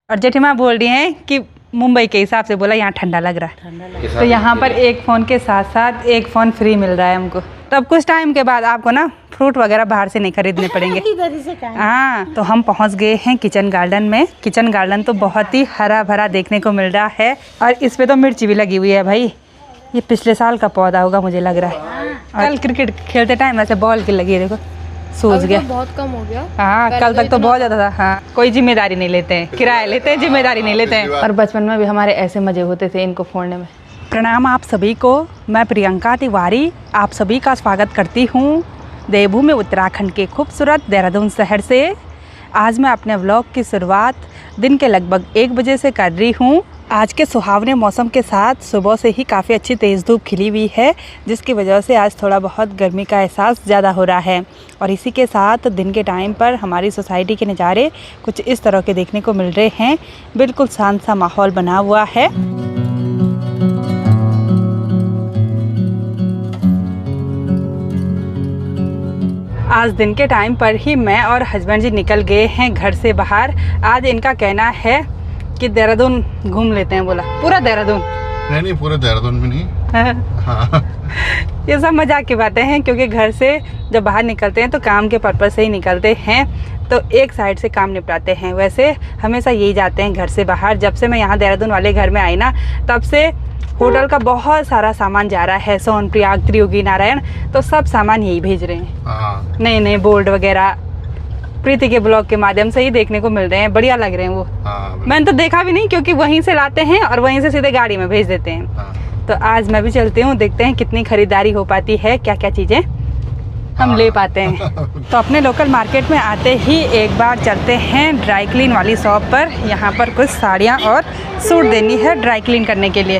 और जेठीमा बोल रही हैं कि मुंबई के हिसाब से बोला यहाँ ठंडा लग रहा है, तो यहाँ पर एक फ़ोन के साथ साथ एक फ़ोन फ्री मिल रहा है हमको। तब कुछ टाइम के बाद आपको ना फ्रूट वगैरह बाहर से नहीं खरीदने पड़ेंगे। हाँ, तो हम पहुँच गए हैं किचन गार्डन में। किचन गार्डन तो बहुत ही हरा भरा देखने को मिल रहा है और इस पे तो मिर्ची भी लगी हुई है भाई। ये पिछले साल का पौधा होगा मुझे लग रहा है। कल क्रिकेट खेलते टाइम ऐसे बॉल की लगी है, देखो सूझ गया। बहुत कम हो गया। हाँ, कल तक तो बहुत ज़्यादा था। हाँ, कोई जिम्मेदारी नहीं लेते हैं, किराया लेते हैं, जिम्मेदारी नहीं लेते हैं। और बचपन में भी हमारे ऐसे मज़े होते थे इनको फोड़ने में। प्रणाम आप सभी को, मैं प्रियंका तिवारी आप सभी का स्वागत करती हूँ देवभूमि उत्तराखंड के खूबसूरत देहरादून शहर से। आज मैं अपने व्लॉग की शुरुआत दिन के लगभग 1 बजे से कर रही हूँ। आज के सुहावने मौसम के साथ सुबह से ही काफ़ी अच्छी तेज़ धूप खिली हुई है, जिसकी वजह से आज थोड़ा बहुत गर्मी का एहसास ज़्यादा हो रहा है। और इसी के साथ दिन के टाइम पर हमारी सोसाइटी के नज़ारे कुछ इस तरह के देखने को मिल रहे हैं। बिल्कुल शांत सा माहौल बना हुआ है। आज दिन के टाइम पर ही मैं और हस्बैंड जी निकल गए हैं घर से बाहर। आज इनका कहना है कि देहरादून घूम लेते हैं, बोला पूरा देहरादून। नहीं, पूरे देहरादून में नहीं। हाँ। ये सब मजाक की बातें हैं, क्योंकि घर से जब बाहर निकलते हैं तो काम के पर्पज़ से ही निकलते हैं, तो एक साइड से काम निपटाते हैं। वैसे हमेशा यही जाते हैं घर से बाहर। जब से मैं यहाँ देहरादून वाले घर में आई ना, तब से होटल का बहुत सारा सामान जा रहा है, सोनप्रयाग, त्रियोगी, नारायण, तो सब सामान यही भेज रहे हैं। नए नए बोर्ड वगैरह प्रीति के ब्लॉग के माध्यम से ही देखने को मिल रहे हैं। बढ़िया लग रहे हैं वो। मैंने तो देखा भी नहीं, क्योंकि वहीं से लाते हैं और वहीं से सीधे गाड़ी में भेज देते हैं। तो आज मैं भी चलती हूँ, देखते हैं कितनी खरीदारी हो पाती है, क्या क्या चीज़ें हम ले पाते हैं। तो अपने लोकल मार्केट में आते ही एक बार चलते हैं ड्राई क्लीन वाली शॉप पर। यहाँ पर कुछ साड़ियाँ और सूट देनी है ड्राई क्लीन करने के लिए।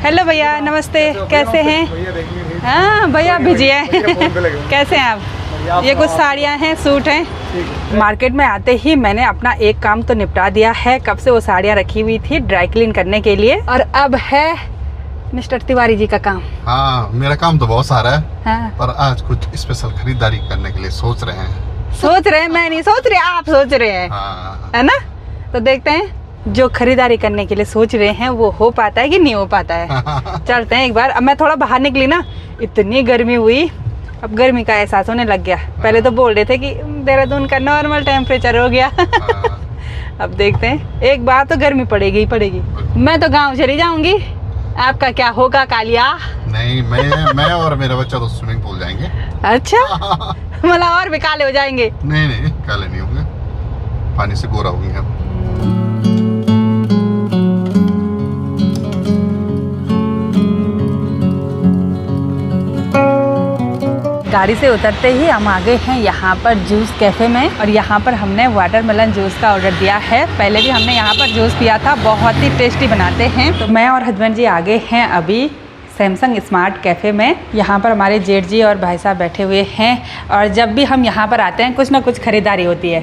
हेलो भैया, नमस्ते, कैसे हैं? हाँ भैया बिजी है। कैसे हैं आप? ये कुछ साड़ियाँ हैं, सूट हैं। मार्केट में आते ही मैंने अपना एक काम तो निपटा दिया है। कब से वो साड़ियाँ रखी हुई थी ड्राई क्लीन करने के लिए, और अब है मिस्टर तिवारी जी का काम। हाँ, मेरा काम तो बहुत सारा है। हाँ। पर आज कुछ स्पेशल खरीदारी करने के लिए सोच रहे हैं। सोच रहे हैं, मैं नहीं सोच रही, आप सोच रहे हैं। हाँ। है ना? तो देखते हैं जो खरीदारी करने के लिए सोच रहे हैं वो हो पाता है कि नहीं हो पाता है। चलते हैं एक बार। अब मैं थोड़ा बाहर निकली ना, इतनी गर्मी हुई, अब गर्मी का एहसास होने लग गया। पहले तो बोल रहे थे कि देहरादून का नॉर्मल टेम्परेचर हो गया। अब देखते हैं, एक बार तो गर्मी पड़ेगी ही पड़ेगी। मैं तो गांव चली जाऊंगी, आपका क्या होगा कालिया? नहीं, मैं और मेरा बच्चा तो स्विमिंग पूल जाएंगे। अच्छा। मतलब और भी काले हो जाएंगे? नहीं, काले नहीं होंगे, पानी से गोरा होंगे हम। गाड़ी से उतरते ही हम आ गए हैं यहाँ पर जूस कैफ़े में, और यहाँ पर हमने वाटरमेलन जूस का ऑर्डर दिया है। पहले भी हमने यहाँ पर जूस पिया था, बहुत ही टेस्टी बनाते हैं। तो मैं और हस्बैंड जी आ गए हैं अभी सैमसंग स्मार्ट कैफ़े में। यहाँ पर हमारे जेठ जी और भाई साहब बैठे हुए हैं, और जब भी हम यहाँ पर आते हैं कुछ ना कुछ खरीदारी होती है।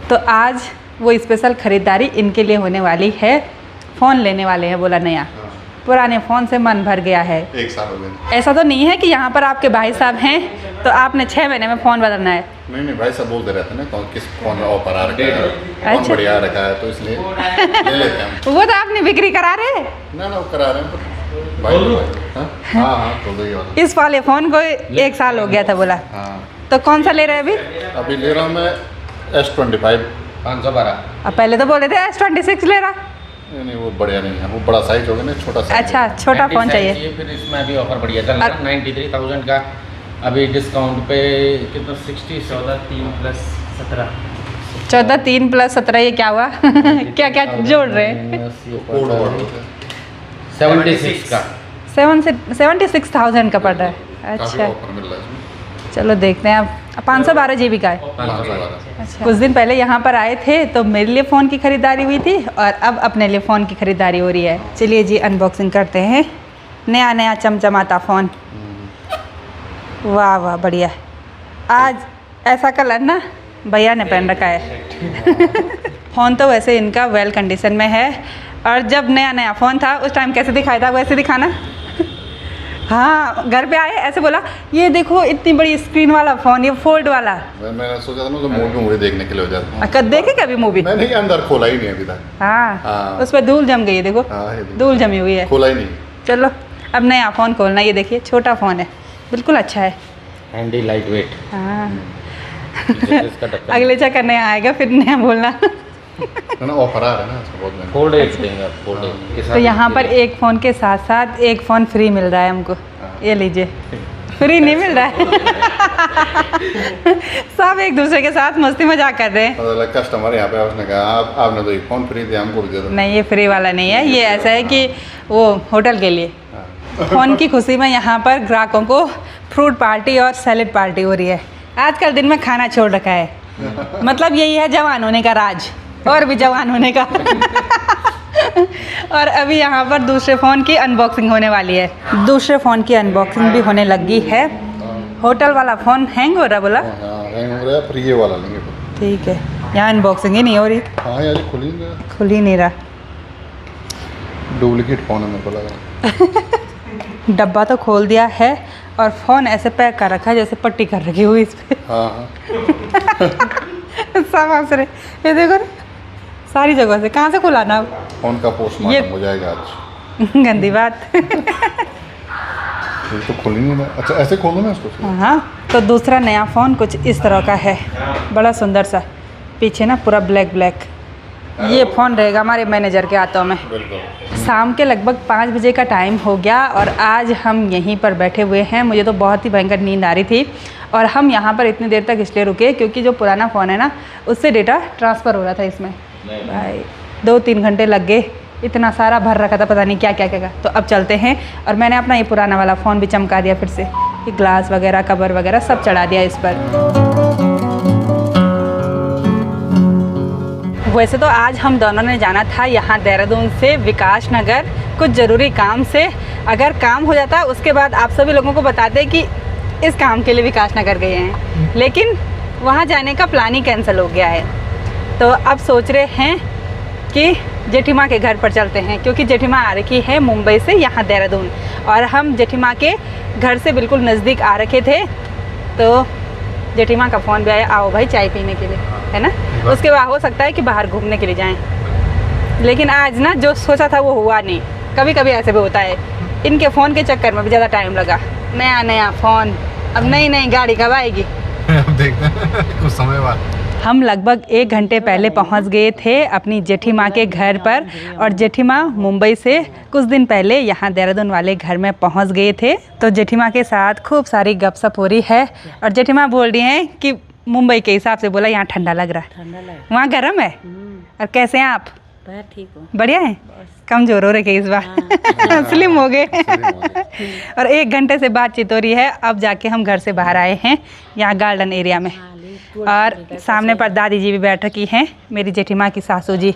तो आज वो स्पेशल खरीदारी इनके लिए होने वाली है। फ़ोन लेने वाले हैं, बोला नया। पुराने फ़ोन से मन भर गया है। 1 साल हो गए। ऐसा तो नहीं है कि यहाँ पर आपके भाई साहब हैं तो आपने 6 महीने में फ़ोन बदलना है? नहीं, भाई साहब बोलते रहते हैं ना किस फोन में ऑफर आ रखा है, कौन बढ़िया रखा है, तो इसलिए ले लेते हैं। वो तो आपने बिक्री करा रहे? ना, वो करा रहे हैं भाई। हाँ, तो इस वाले फ़ोन को 1 साल हो गया था बोला। तो कौन सा ले रहे हैं अभी? ले रहा हूँ मैं S25 512। अब पहले तो बोले थे S26 ले रहा। नहीं, वो बढ़िया नहीं है, वो बड़ा साइज होगा ना, छोटा साइज। अच्छा, छोटा फ़ोन चाहिए। फिर इसमें भी ऑफर बढ़िया चल रहा है 93,000 का अभी डिस्काउंट पे कितना 60 14 3 + 17 ये क्या हुआ? क्या क्या जोड़ रहे हैं? 76 का 76,000 का पड़ रहा है। अच्छा, चलो देखते हैं। अब 512 GB का है। अच्छा, कुछ दिन पहले यहाँ पर आए थे तो मेरे लिए फ़ोन की खरीदारी हुई थी, और अब अपने लिए फ़ोन की खरीदारी हो रही है। चलिए जी, अनबॉक्सिंग करते हैं। नया चमचमाता फ़ोन। वाह वाह, बढ़िया। आज ऐसा कलर ना भैया ने पहन रखा है। फ़ोन तो वैसे इनका वेल कंडीशन में है, और जब नया फ़ोन था उस टाइम कैसे दिखाया था वैसे दिखाना। हाँ घर पे आए ऐसे बोला ये देखो इतनी बड़ी स्क्रीन वाला फ़ोन, ये फोल्ड वाला। मैंने सोचा था ना तो मूवी देखने के लिए हो जाता हूँ। कद देखे कभी मूवी? मैंने ही अंदर खोला ही नहीं अभी तक। हाँ उस पर धूल जम गई है, देखो धूल जमी हुई है, खोला ही नहीं। चलो अब नया फ़ोन खोलना। ये देखिए छोटा फ़ोन है, बिल्कुल अच्छा है, हैंडी, लाइट वेट। हाँ अगले चक्कर नया आएगा फिर नया बोलना। ना ऑफर आ रहा है ना इसका बहुत महंगा। फोल्ड एज देंगे आप, फोल्ड एज के साथ। तो यहाँ पर एक फ़ोन के साथ साथ एक फ़ोन फ्री मिल रहा है हमको, ये लीजिए। फ्री नहीं मिल रहा है। सब एक दूसरे के साथ मस्ती मजाक कर रहे हैं। मतलब कस्टमर यहाँ पे उसने कहा आपने तो एक फ़ोन फ्री दिया, हमको भी दे दो। नहीं ये फ्री वाला नहीं है, ये ऐसा है कि वो होटल के लिए। फ़ोन की खुशी में यहाँ पर ग्राहकों को फ्रूट पार्टी और सैलेड पार्टी हो रही है। आजकल दिन में खाना छोड़ रखा है, मतलब यही है जवान होने का राज, और भी जवान होने का। और अभी यहाँ पर दूसरे फ़ोन की अनबॉक्सिंग होने वाली है। दूसरे फ़ोन की अनबॉक्सिंग भी होने लगी है। होटल वाला फ़ोन हैंग हो रहा बोला, हैंग हो रहा है, फ्री ये वाला लेंगे। ठीक है, यहाँ अनबॉक्सिंग ही नहीं हो रही। हाँ यार खुल ही नहीं रहा। डुप्लीकेट फ़ोन है मेरे को लग रहा। डब्बा तो खोल दिया है और फ़ोन ऐसे पैक कर रखा है जैसे पट्टी कर रखी हुई इस पर। हाँ सब हंस रहे, ये देखो ना सारी जगह से। कहाँ से खुलाना फ़ोन का पोस्टमार्टम हो जाएगा आज। गंदी बात। ये तो खुल ही नहीं रहा। अच्छा ऐसे खोलो ना इसको। हाँ तो दूसरा नया फ़ोन कुछ इस तरह का है, बड़ा सुंदर सा, पीछे ना पूरा ब्लैक ब्लैक। ये फ़ोन रहेगा हमारे मैनेजर के हाथों में। शाम के लगभग 5 बजे का टाइम हो गया और आज हम यहीं पर बैठे हुए हैं। मुझे तो बहुत ही भयंकर नींद आ रही थी और हम यहाँ पर इतनी देर तक इसलिए रुके क्योंकि जो पुराना फ़ोन है ना उससे डेटा ट्रांसफ़र हो रहा था इसमें। भाई 2-3 घंटे लग गए, इतना सारा भर रखा था, पता नहीं क्या क्या क्या। तो अब चलते हैं और मैंने अपना ये पुराना वाला फ़ोन भी चमका दिया फिर से, ये ग्लास वगैरह कवर वगैरह सब चढ़ा दिया इस पर। वैसे तो आज हम दोनों ने जाना था यहाँ देहरादून से विकास नगर कुछ ज़रूरी काम से। अगर काम हो जाता उसके बाद आप सभी लोगों को बताते कि इस काम के लिए विकास नगर गए हैं, लेकिन वहाँ जाने का प्लान ही कैंसिल हो गया है। तो अब सोच रहे हैं कि जेठीमा के घर पर चलते हैं क्योंकि जेठीमा आ रखी है मुंबई से यहाँ देहरादून और हम जेठीमा के घर से बिल्कुल नज़दीक आ रखे थे। तो जेठीमा का फ़ोन भी आया, आओ भाई चाय पीने के लिए, है ना। उसके बाद हो सकता है कि बाहर घूमने के लिए जाएं, लेकिन आज ना जो सोचा था वो हुआ नहीं। कभी कभी ऐसे भी होता है, इनके फ़ोन के चक्कर में भी ज़्यादा टाइम लगा। नया फ़ोन, अब नई गाड़ी कब आएगी देखते हैं कुछ समय बाद। हम लगभग 1 घंटे पहले पहुंच गए थे अपनी जेठीमा के घर पर और जेठीमा मुंबई से कुछ दिन पहले यहाँ देहरादून वाले घर में पहुंच गए थे। तो जेठीमा के साथ खूब सारी गपशप हो रही है और जेठीमा बोल रही हैं कि मुंबई के हिसाब से बोला यहाँ ठंडा लग रहा है, वहाँ गर्म है। और कैसे हैं आप? ठीक हो? बढ़िया है, कमजोर हो रहे के इस बार। स्लिम हो गए। और 1 घंटे से बातचीत हो रही है। अब जाके हम घर से बाहर आए हैं यहाँ गार्डन एरिया में और सामने पर दादी जी भी बैठ रखी हैं, मेरी जेठीमा की सासू जी।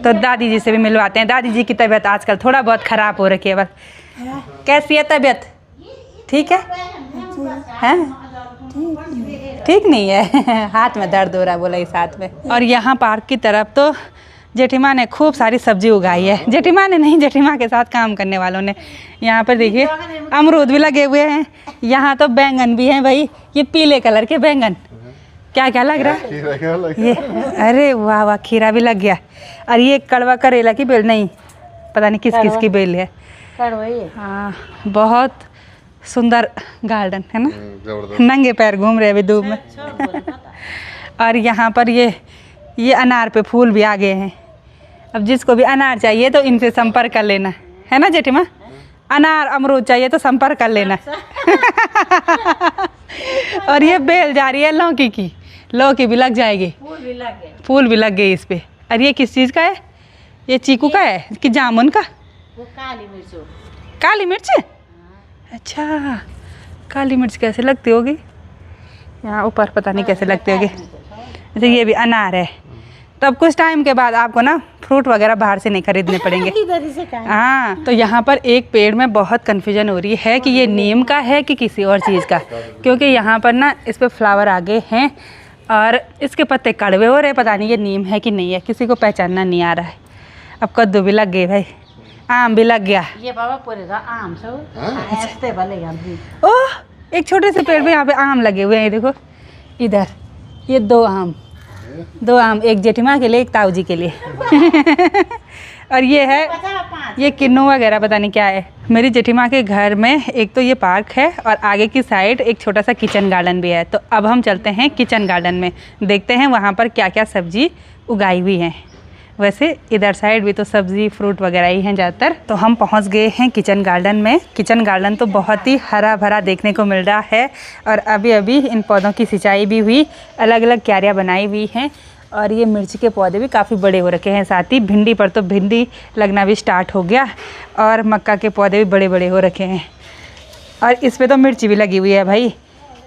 तो दादी जी से भी मिलवाते हैं। दादी जी की तबीयत आजकल थोड़ा बहुत ख़राब हो रखी है। बस कैसी है तबीयत? ठीक है? हैं? ठीक नहीं है, हाथ में दर्द हो रहा है बोला इस हाथ में। और यहाँ पार्क की तरफ तो जेठीमा ने खूब सारी सब्जी उगाई है। जेठीमा ने नहीं, जेठीमा के साथ काम करने वालों ने। यहाँ पर देखिए अमरूद भी लगे हुए हैं, यहाँ तो बैंगन भी हैं भाई, ये पीले कलर के बैंगन। क्या क्या लग रहा है ये? अरे वाह वाह, खीरा भी लग गया। और ये कड़वा करेला की बेल, नहीं पता नहीं किस किस की बेल है। हाँ बहुत सुंदर गार्डन है ना, नंगे पैर घूम रहे अभी धूप में। और यहाँ पर ये अनार पे फूल भी आ गए हैं। अब जिसको भी अनार चाहिए तो इनसे संपर्क कर लेना, है ना जेठीमा। अनार अमरूद चाहिए तो संपर्क कर लेना। और ये बेल जा रही है लौकी की, लौकी भी लग जाएगी, फूल भी लग गए इस पे। और ये किस चीज़ का है? ये चीकू का है कि जामुन का? वो काली मिर्च। काली मिर्च? अच्छा, काली मिर्च कैसे लगती होगी? यहाँ ऊपर पता नहीं कैसे लगती होगी। जैसे ये भी अनार है। तब कुछ टाइम के बाद आपको ना फ्रूट वगैरह बाहर से नहीं खरीदने पड़ेंगे। हाँ, तो यहाँ पर एक पेड़ में बहुत कन्फ्यूजन हो रही है कि ये नीम का है कि किसी और चीज़ का, क्योंकि यहाँ पर ना इस पर फ्लावर आ गए हैं और इसके पत्ते कड़वे हो रहे। पता नहीं ये नीम है कि नहीं है, किसी को पहचानना नहीं आ रहा है। अब कद्दू भी लग गए भाई, आम भी लग गया। ये बाबा पूरे का आम सो ऐसे भले गंदी। ओह, एक छोटे से पेड़ पे यहाँ पे आम लगे हुए हैं। ये देखो इधर, ये दो आम, एक जेठीमा के लिए, एक ताऊ जी के लिए। और ये है, ये किन्नू वगैरह पता नहीं क्या है। मेरी जेठीमा के घर में एक तो ये पार्क है और आगे की साइड एक छोटा सा किचन गार्डन भी है। तो अब हम चलते हैं किचन गार्डन में, देखते हैं वहाँ पर क्या क्या सब्जी उगाई हुई है। वैसे इधर साइड भी तो सब्ज़ी फ्रूट वगैरह ही हैं ज़्यादातर। तो हम पहुंच गए हैं किचन गार्डन में। किचन गार्डन तो बहुत ही हरा भरा देखने को मिल रहा है और अभी अभी इन पौधों की सिंचाई भी हुई, अलग अलग क्यारियाँ बनाई हुई हैं और ये मिर्च के पौधे भी काफ़ी बड़े हो रखे हैं। साथ ही भिंडी पर तो भिंडी लगना भी स्टार्ट हो गया और मक्का के पौधे भी बड़े बड़े हो रखे हैं और इस पर तो मिर्ची भी लगी हुई है भाई।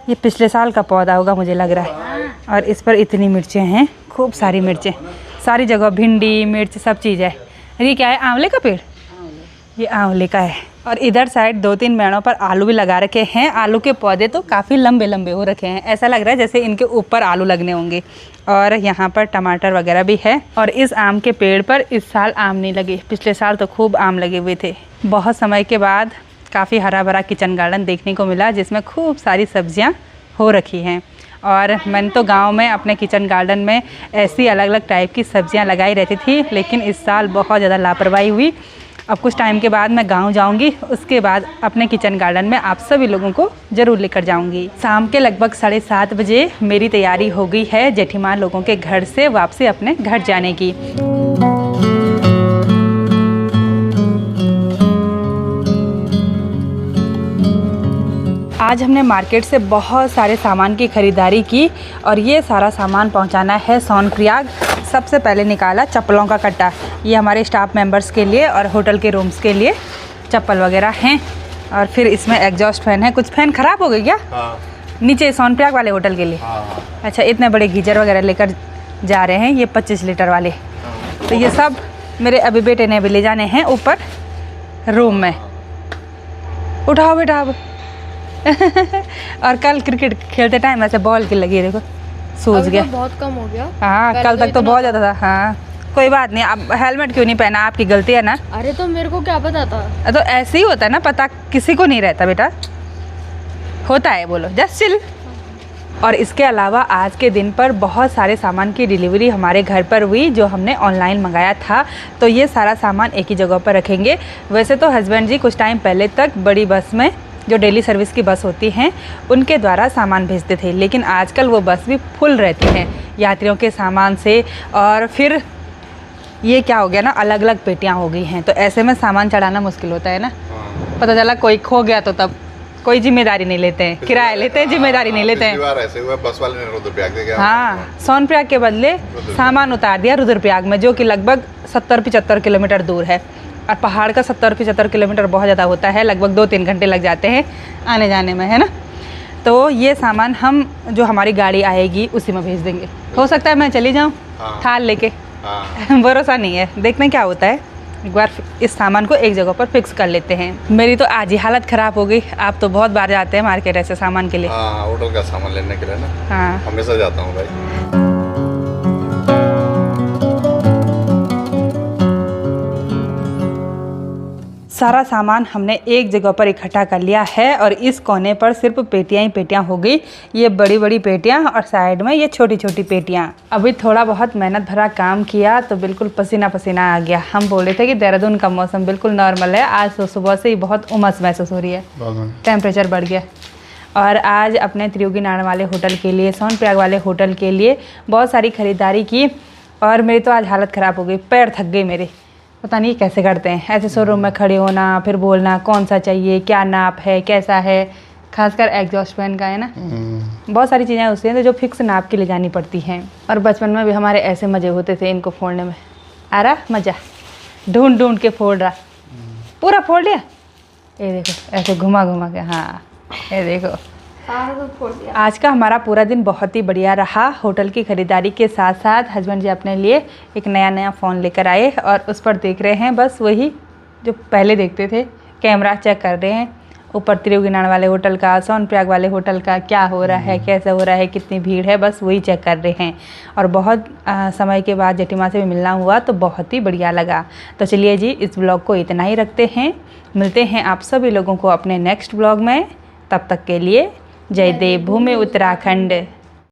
ये पिछले साल का पौधा होगा मुझे लग रहा है और इस पर इतनी मिर्चें हैं, खूब सारी मिर्चें, सारी जगह भिंडी मिर्च सब चीज़ है। ये क्या है, आंवले का पेड़? ये आंवले का है। और इधर साइड 2-3 मेड़ों पर आलू भी लगा रखे हैं। आलू के पौधे तो काफ़ी लंबे लंबे हो रखे हैं, ऐसा लग रहा है जैसे इनके ऊपर आलू लगने होंगे। और यहाँ पर टमाटर वगैरह भी है। और इस आम के पेड़ पर इस साल आम नहीं लगे, पिछले साल तो खूब आम लगे हुए थे। बहुत समय के बाद काफ़ी हरा भरा किचन गार्डन देखने को मिला जिसमें खूब सारी सब्जियाँ हो रखी हैं। और मैंने तो गांव में अपने किचन गार्डन में ऐसी अलग अलग टाइप की सब्जियां लगाई रहती थी, लेकिन इस साल बहुत ज़्यादा लापरवाही हुई। अब कुछ टाइम के बाद मैं गांव जाऊंगी, उसके बाद अपने किचन गार्डन में आप सभी लोगों को ज़रूर लेकर जाऊंगी। शाम के लगभग 7:30 बजे मेरी तैयारी हो गई है जेठीमा लोगों के घर से वापसी अपने घर जाने की। आज हमने मार्केट से बहुत सारे सामान की ख़रीदारी की और ये सारा सामान पहुंचाना है सोनप्रयाग। सबसे पहले निकाला चप्पलों का कट्टा, ये हमारे स्टाफ मेंबर्स के लिए और होटल के रूम्स के लिए चप्पल वगैरह हैं। और फिर इसमें एग्जॉस्ट फैन है। कुछ फैन ख़राब हो गई क्या? हाँ। नीचे सोनप्रयाग वाले होटल के लिए? हाँ। अच्छा, इतने बड़े गीजर वगैरह लेकर जा रहे हैं, ये 25 लीटर वाले। तो ये सब मेरे अभी बेटे ने भी ले जाने हैं ऊपर रूम में। उठाओ बेटा अब। और कल क्रिकेट खेलते टाइम ऐसे बॉल की लगी, देखो सूझ गया। तो बहुत कम हो गया। हाँ, कल तक तो बहुत ज़्यादा था। हाँ कोई बात नहीं। अब हेलमेट क्यों नहीं पहना? आपकी गलती है ना। अरे तो मेरे को क्या पता था। तो ऐसे ही होता है ना, पता किसी को नहीं रहता बेटा, होता है, बोलो जस्ट चिल। और इसके अलावा आज के दिन पर बहुत सारे सामान की डिलीवरी हमारे घर पर हुई जो हमने ऑनलाइन मंगाया था। तो ये सारा सामान एक ही जगह पर रखेंगे। वैसे तो हस्बैंड जी कुछ टाइम पहले तक बड़ी बस में, जो डेली सर्विस की बस होती हैं, उनके द्वारा सामान भेजते थे, लेकिन आजकल वो बस भी फुल रहती हैं यात्रियों के सामान से। और फिर ये क्या हो गया ना, अलग अलग पेटियाँ हो गई हैं, तो ऐसे में सामान चढ़ाना मुश्किल होता है ना। पता चला कोई खो गया तो तब कोई जिम्मेदारी नहीं लेते हैं, किराया लेते हैं, जिम्मेदारी नहीं लेते हैं। ऐसे हुआ, बस वाले ने रुद्रप्रयाग दे गया। हाँ, सोनप्रयाग के बदले सामान उतार दिया रुद्रप्रयाग में, जो कि लगभग 70-75 किलोमीटर दूर है। और पहाड़ का 70-75 किलोमीटर बहुत ज़्यादा होता है, लगभग 2-3 घंटे लग जाते हैं आने जाने में, है ना। तो ये सामान हम, जो हमारी गाड़ी आएगी उसी में भेज देंगे। हो सकता है मैं चली जाऊँ थाल लेके, भरोसा नहीं है, देखते हैं क्या होता है। एक बार इस सामान को एक जगह पर फिक्स कर लेते हैं। मेरी तो आज ही हालत ख़राब हो गई। आप तो बहुत बार जाते हैं मार्केट ऐसे सामान के लिए? हाँ, होटल का सामान लेने के लिए ना। हाँ, हमेशा जाता हूँ भाई। सारा सामान हमने एक जगह पर इकट्ठा कर लिया है और इस कोने पर सिर्फ पेटियाँ ही पेटियाँ हो गई। ये बड़ी बड़ी पेटियाँ और साइड में ये छोटी छोटी पेटियाँ। अभी थोड़ा बहुत मेहनत भरा काम किया तो बिल्कुल पसीना पसीना आ गया। हम बोले थे कि देहरादून का मौसम बिल्कुल नॉर्मल है, आज तो सुबह से ही बहुत उमस महसूस हो रही है, टेम्परेचर बढ़ गया। और आज अपने त्रियोगी नारायण वाले होटल के लिए, सोनप्रयाग वाले होटल के लिए बहुत सारी ख़रीदारी की और मेरी तो आज हालत ख़राब हो गई, पैर थक गए मेरे। पता नहीं कैसे करते हैं ऐसे शोरूम में खड़े होना, फिर बोलना कौन सा चाहिए, क्या नाप है, कैसा है, खासकर एग्जॉस्ट फैन का है ना। बहुत सारी चीज़ें होती हैं जो फिक्स नाप के ले जानी पड़ती हैं। और बचपन में भी हमारे ऐसे मज़े होते थे इनको फोड़ने में। आ रहा मज़ा, ढूंढ ढूंढ के फोड़ रहा, पूरा फोड़ लिया। ये देखो ऐसे घुमा घुमा के, हाँ ये देखो। आज का हमारा पूरा दिन बहुत ही बढ़िया रहा। होटल की ख़रीदारी के साथ साथ हस्बैंड जी अपने लिए एक नया फ़ोन लेकर आए और उस पर देख रहे हैं बस वही जो पहले देखते थे, कैमरा चेक कर रहे हैं। ऊपर त्रिवेणी वाले होटल का, सोनप्रयाग वाले होटल का क्या हो रहा है, कैसे हो रहा है, कितनी भीड़ है, बस वही चेक कर रहे हैं। और बहुत समय के बाद जेठीमा से भी मिलना हुआ तो बहुत ही बढ़िया लगा। तो चलिए जी, इस ब्लॉग को इतना ही रखते हैं, मिलते हैं आप सभी लोगों को अपने नेक्स्ट ब्लॉग में। तब तक के लिए जय देव भूमि उत्तराखंड।